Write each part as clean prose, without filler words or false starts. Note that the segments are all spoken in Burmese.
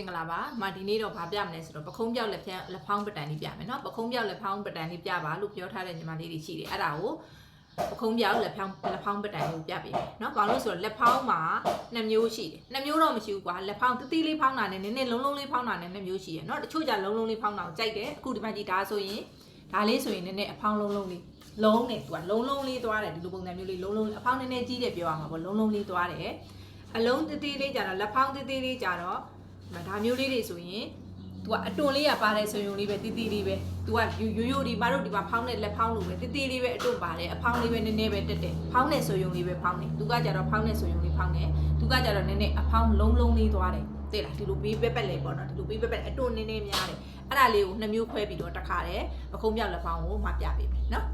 င်္ဂလာပါ။ဒီနေ့တော့ဗာပြမလဲဆိုတော့ပခုံးပြောက်လက်ဖောင်းပတန်လေးပြမယ်နော်။ပခုံးပြောက်လက်ဖောင်းပတန်လေးပြပါလို့ပြောထားတဲ့ညီမလေးတွေရှိတယ်။အဲ့ဒါကိုပခုံးပြောက်လက်ဖောင်းပတန်လေးကိုပြပေးမယ်နော်။ဘာလို့ဆိုတော့လက်ဖောင်းမှာ2မျိုးရှိတယ်။2မျိုးတော့မရှိဘူးကွာ။လက်ဖောင်းတီးလေးဖောင်းတာနဲ့နည်းနည်းလုံးလေးဖောင်းတာနဲ့2မျိုးရှိရယ်နော်။တချို့ကြလုံးလေးဖောင်းတာကိုကြိုက်တယ်။အခုဒီမှာကြည့်ဒါဆိုရင်ဒါလေးဆိုရင်နည်းနည်းအဖောင်းလုံးလေးလုံးနဲ့သူကလုံးလေးသွားတယ်ဒီလိုပုံစံမျိုးလေးလုံးအဖောင်းနည်းနည်းကြီးတယ်ပြောရမှာပေါ့လုံးလေးသွားတယ်။အလုံးတီးလေးကြတော့လက်ဖောင်းတီးလေးကြတော့ဒါမျိုးလေးတွေဆိုရင်သူကအတွန်လေးကပါတယ်ဆိုရင်လေးပဲတီးလေးပဲသူကရိုးဒီမတို့ဒီမှာဖောင်းတဲ့လက်ဖောင်းလို့ပဲတီးလေးပဲအတွန်ပါတယ်အဖောင်းလေးပဲနည်းနည်းပဲတက်တယ်ဖောင်းတဲ့ဆိုရင်လေးပဲဖောင်းတယ်သူကကြတော့ဖောင်းတဲ့ဆိုရင်လေးဖောင်းတယ်သူကကြတော့နည်းနည်းအဖောင်းလုံးလေးသွားတယ်သိလားဒီလိုပေးပက်လေးပေါ့နော်ဒီလိုပေးပက်အတွန်နည်းနည်းများတယ်အဲ့ဒါလေးကို2မျိုးခွဲပြီးတော့တစ်ခါတည်းပခုံးပြောက်လက်ဖောင်းကိုမှပြပေးမယ်နော်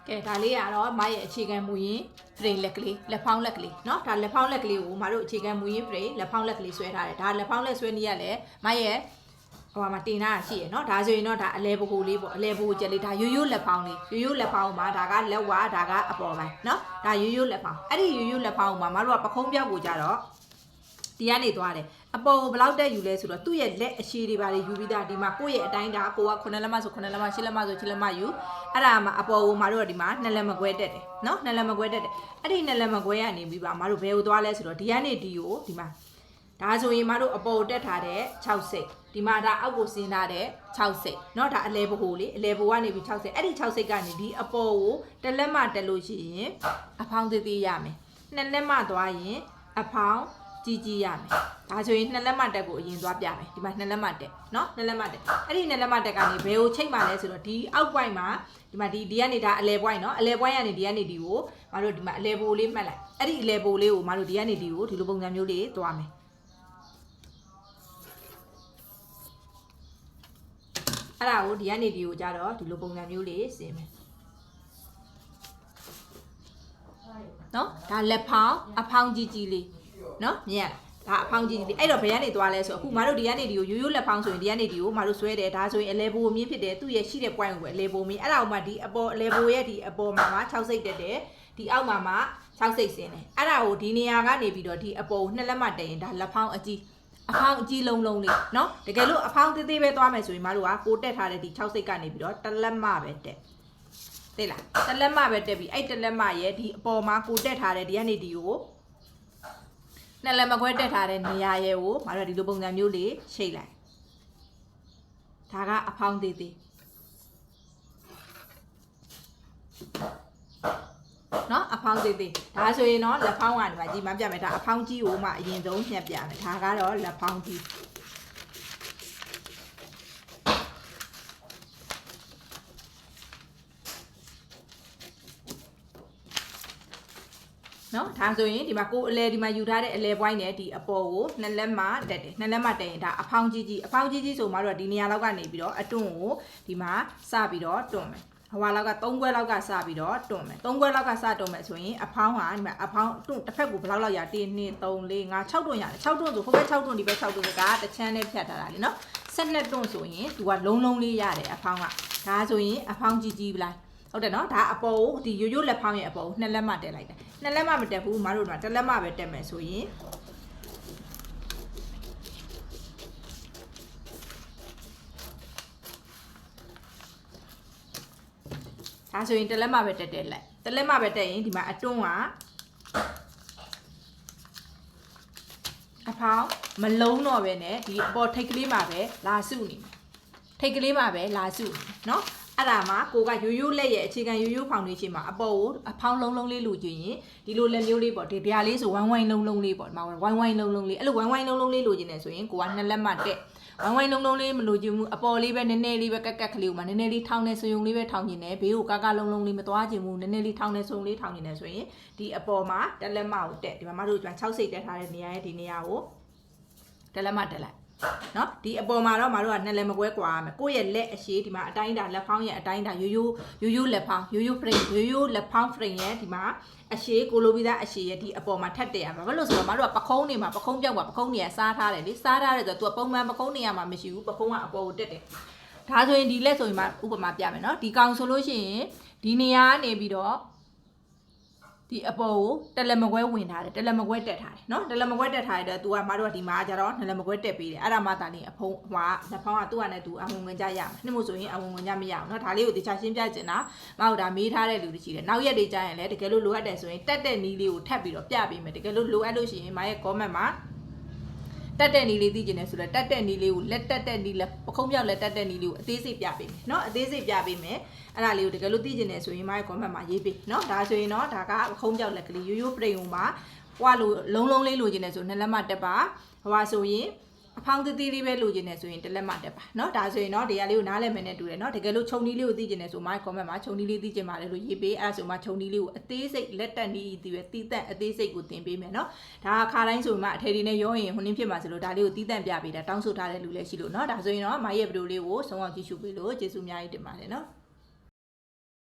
ကဲဒါလေးကတော့မရဲ့အခြေခံမူရင်းframe လက်ကလေးလက်ဖောင်းလက်ကလေးเนาะဒါလက်ဖောင်းလက်ကလေးကိုမတို့အခြေခံမူရင်း frame လက်ဖောင်းလက်ကလေးဆွဲထားတယ်ဒါလက်ဖောင်းလက်ဆွဲနေရလဲမရဲ့ဟိုမှာတင်ထားတာရှိရယ်เนาะဒါဆိုရင်တော့ဒါအလဲဘကိုလေးပေါ့အလဲဘကိုကျက်လေးဒါရိုးလက်ဖောင်းလေးရိုးလက်ဖောင်းမှာဒါကလက်ဝါဒါကအပေါ်ပိုင်းเนาะဒါရိုးလက်ဖောင်းအဲ့ဒီရိုးလက်ဖောင်းမှာမတို့ကပခုံးပြောက်ကိုကြတော့ဒီကနေသွားတယ်အပေါ်ကိုဘယ်လောက်တက်ယူလဲဆိုတော့သူ့ရဲ့လက်အရှိတွေပါလေယူပြီးသားဒီမှာကိုယ့်ရဲ့အတိုင်းဒါကိုက9လက်မဆို9လက်မ10လက်မဆို10လက်မယူအဲ့ဒါမှအပေါ်ကိုမတို့ကဒီမှာ2လက်မကွဲတက်တယ်နော်2လက်မကွဲတက်တယ်အဲ့ဒီ2လက်မကွဲကနေပြီးပါမတို့ဘယ်ကိုသွားလဲဆိုတော့ဒီကနေဒီကိုဒီမှာဒါဆိုရင်မတို့အပေါ်ကိုတက်ထားတဲ့6စိတ်ဒီမှာဒါအောက်ကိုဆင်းထားတဲ့6စိတ်เนาะဒါအလဲဘကိုလေအလဲဘကနေပြီး6စိတ်အဲ့ဒီ6စိတ်ကနေဒီအပေါ်ကို1လက်မတက်လို့ရှိရင်အဖောင်းသေးသေးရမယ်2လက်မသွားရင်အဖောင်းကြီးရမယ်ဒါဆိုရင်2လက်မတက်ကိုအရင်သွားပြမယ်ဒီမှာ2လက်မတက်เนาะ2လက်မတက်အဲ့ဒီ2လက်မတက်ကနေဘယ်ကိုချိတ်မှလဲဆိုတော့ဒီအောက် point မှာဒီမှာဒီကနေဒါအလဲ point เนาะအလဲ point ကနေဒီကနေဒီကိုမတို့ဒီမှာအလဲဘိုလေးမှတ်လိုက်အဲ့ဒီအလဲဘိုလေးကိုမတို့ဒီကနေဒီကိုဒီလိုပုံစံမျိုးလေးသွားမယ်အဲ့ဒါကိုဒီကနေဒီကိုကြတော့ဒီလိုပုံစံမျိုးလေးဆင်းမယ်เนาะဒါလက်ဖောင်းအဖောင်းကြီးလေးနော်မြင်ရဒါအဖောင်းကြီးဒီအဲ့တော့ဘယ်ကနေသွားလဲဆိုအခုမတို့ဒီကနေဒီကိုရိုးလက်ဖောင်းဆိုရင်ဒီကနေဒီကိုမတို့ဆွဲတယ်ဒါဆိုရင်အလဲဘိုမြင့်ဖြစ်တယ်သူ့ရဲ့ရှိတဲ့ point ကိုပဲအလဲဘိုမြင့်အဲ့ဒါကိုမှဒီအပေါ်အလဲဘိုရဲ့ဒီအပေါ်မှာ6စိတ်တက်တယ်ဒီအောက်မှာ6စိတ်ဆင်းတယ်အဲ့ဒါကိုဒီနေရာကနေပြီးတော့ဒီအပေါ်ကို2လက်မှတက်ရင်ဒါလက်ဖောင်းအကြီးအဖောင်းအကြီးလုံးလေးနော်တကယ်လို့အဖောင်းသေးသေးပဲသွားမယ်ဆိုရင်မတို့ကကိုတက်ထားတဲ့ဒီ6စိတ်ကနေပြီးတော့1လက်မှပဲတက်သိလား1လက်မှပဲတက်ပြီးအဲ့1လက်မှရဲ့ဒီအပေါ်မှာကိုတက်ထားတဲ့ဒီကနေဒီကိုနှစ်လက်မခွဲတက်ထားတဲ့နေရာရဲ့ကိုမတို့ဒီလိုပုံစံမျိုးလေးချိတ်လိုက်ဒါကအဖောင်းသေးသေးเนาะအဖောင်းသေးသေးဒါဆိုရင်တော့လက်ဖောင်းကနေမှဒီမှာပြမယ်ဒါအဖောင်းကြီးကိုမှအရင်ဆုံးညှက်ပြမယ်ဒါကတော့လက်ဖောင်းကြီးနော်ဒါဆိုရင်ဒီမှာကိုအလဲဒီမှာယူထားတဲ့အလဲ point နဲ့ဒီအပေါ်ကို2လက်မှတက်တယ်2လက်မှတက်ရင်ဒါအဖောင်းကြီးဆိုမှတော့ဒီနေရာလောက်ကနေပြီးတော့အတွန့်ကိုဒီမှာစပြီးတော့တွန့်မယ်ဟိုလောက်က3ခွဲလောက်ကစပြီးတော့တွန့်မယ်3ခွဲလောက်ကစတွန့်မယ်ဆိုရင်အဖောင်းဟာဒီမှာအဖောင်းတွန့်တစ်ဖက်ကိုဘယ်လောက်လောက်ရ1 2 3 4 5 6တွန့်ရတယ်6တွန့်ဆိုဟိုဘက်6တွန့်ဒီဘက်6တွန့်ကတစ်ချမ်းနဲ့ဖြတ်ထားတာလေနော်12တွန့်ဆိုရင်သူကလုံးလေးရတယ်အဖောင်းကဒါဆိုရင်အဖောင်းကြီးပလားဟုတ်တယ်နော်ဒါအပေါ်ကိုဒီရိုးလက်ဖောင်းရဲ့အပေါ်ကို2လက်မှတက်လိုက်တယ်2လက်မှမတက်ဘူးမတို့က1လက်မှပဲတက်မယ်ဆိုရင်ဒါဆိုရင်1လက်မှပဲတက်တယ်လက်1လက်မှပဲတက်ရင်ဒီမှာအတွန်းကအဖောင်းမလုံးတော့ပဲနဲ့ဒီအပေါ်ထိတ်ကလေးမှာပဲလာစုနေမယ်ထိတ်ကလေးမှာပဲလာစုနေနော်အဲ့ဒါမှကိုကရိုးလက်ရဲ့အခြေခံရိုးဖောင်ဒေးရှင်းမှာအပေါ်ကိုအဖောင်းလုံးလေးလိုချင်ရင်ဒီလိုလက်မျိုးလေးပေါ့ဒီဗျာလေးဆိုဝိုင်းလုံးလေးပေါ့ဒီမှာဝိုင်းလုံးလေးအဲ့လိုဝိုင်းလုံးလေးလိုချင်တယ်ဆိုရင်ကိုက2လက်မှတက်ဝိုင်းလုံးလေးမလိုချင်ဘူးအပေါ်လေးပဲနည်းနည်းလေးပဲကက်ကလေးကိုမှနည်းနည်းလေးထောင်းနေဆိုယုံလေးပဲထောင်းချင်တယ်ဘေးကိုကလုံးလေးမသွားချင်ဘူးနည်းနည်းလေးထောင်းနေဆိုယုံလေးထောင်းချင်တယ်ဆိုရင်ဒီအပေါ်မှာ1လက်မှကိုတက်ဒီမှာမတို့6စိတ်တက်ထားတဲ့နေရာရဲ့ဒီနေရာကို1လက်မှတက်လိုက်နော်ဒီအပေါ်မှာတော့မတို့က2လက်မကွဲကွာရမယ်ကိုယ့်ရဲ့လက်အရှိဒီမှာအတိုင်းတာလက်ဖောင်းရဲ့အတိုင်းတာရိုးလက်ဖောင်းရိုး frame ရိုးလက်ဖောင်း frame ရဲ့ဒီမှာအရှိကိုလိုပြီးသားအရှိရဲ့ဒီအပေါ်မှာထပ်တက်ရမှာဘာလို့ဆိုတော့မတို့ကပခုံးနေမှာပခုံးပြောက်မှာပခုံးနေရစားထားတယ်လေစားထားတယ်ဆိုတော့ तू ပုံမှန်ပခုံးနေရမှာမရှိဘူးပခုံးကအပေါ်ကိုတက်တယ်ဒါဆိုရင်ဒီလက်ဆိုရင်မှဥပမာပြမယ်နော်ဒီကောင်ဆိုလို့ရှိရင်ဒီနေရာကနေပြီးတော့ ဒီအပေါ်ကိုတယ်လက်မကွဲဝင်ထားတယ်တယ်လက်မကွဲတက်ထားတယ်နော်တယ်လက်မကွဲတက်ထားတဲ့အတွက် तू ကမတို့ကဒီမှာကျတော့တယ်လက်မကွဲတက်ပေးတယ်အဲ့ဒါမှသာလင်းအဖုံးဟွာလက်ဖောင်းကသူ့ဟာနဲ့ तू အဝင်ဝင်ကြရမှာနှစ်မို့ဆိုရင်အဝင်ဝင်ကြမရအောင်နော်ဒါလေးကိုတခြားရှင်းပြချင်တာမဟုတ်ဒါမေးထားတဲ့လူတွေရှိတယ်နောက်ရက်တွေကျရင်လည်းတကယ်လို့လိုအပ်တယ်ဆိုရင်တက်တဲ့နီးလေးကိုထပ်ပြီးတော့ပြပေးမယ်တကယ်လို့လိုအပ်လို့ရှိရင်မရဲ့ comment မှာတက်တဲ့နီးလေးသိကျင်တယ်ဆိုတော့တက်တဲ့နီးလေးကိုလက်တက်တဲ့နီးလက်ပခုံးပြောက်လက်တက်တဲ့နီးလေးကိုအသေးစိတ်ပြပေးမယ်နော်အသေးစိတ်ပြပေးမယ်အဲ့ဒါလေးကိုတကယ်လို့သိကျင်တယ်ဆိုရင်မရဲ့ comment မှာရေးပေးနော်ဒါဆိုရင်တော့ဒါကပခုံးပြောက်လက်ကလေးရိုးရိုးပရိန်မှာဟွာလိုလုံးလုံးလေးလိုချင်တယ်ဆိုနှစ်လက်မတက်ပါဟွာဆိုရင်အဖောင်းသေးသေးလေးပဲလိုချင်တယ်ဆိုရင်တစ်လက်မတက်ပါเนาะဒါဆိုရင်เนาะဒီဟာလေးကိုနားလည်မယ်နဲ့တူတယ်เนาะတကယ်လို့ခြုံနီးလေးကိုသိကျင်တယ်ဆိုမှ comment မှာခြုံနီးလေးသိကျင်ပါတယ်လို့ရေးပေးအဲ့ဒါဆိုမှခြုံနီးလေးကိုအသေးစိတ်လက်တက်နီးတီးပဲတီးတက်အသေးစိတ်ကိုတင်ပေးမယ်เนาะဒါခါတိုင်းဆိုမှအထည်တွေနဲ့ရောရင်ဟိုနင်းဖြစ်မှာဆိုလို့ဒါလေးကိုတီးတက်ပြပေးတာတောင်းဆိုထားတဲ့လူလည်းရှိလို့เนาะဒါဆိုရင်เนาะမရဲ့ဗီဒီယိုလေးကိုဆုံးအောင်ကြည့်ရှုပေးလို့ကျေးဇူးအများကြီးတင်ပါတယ်เนาะ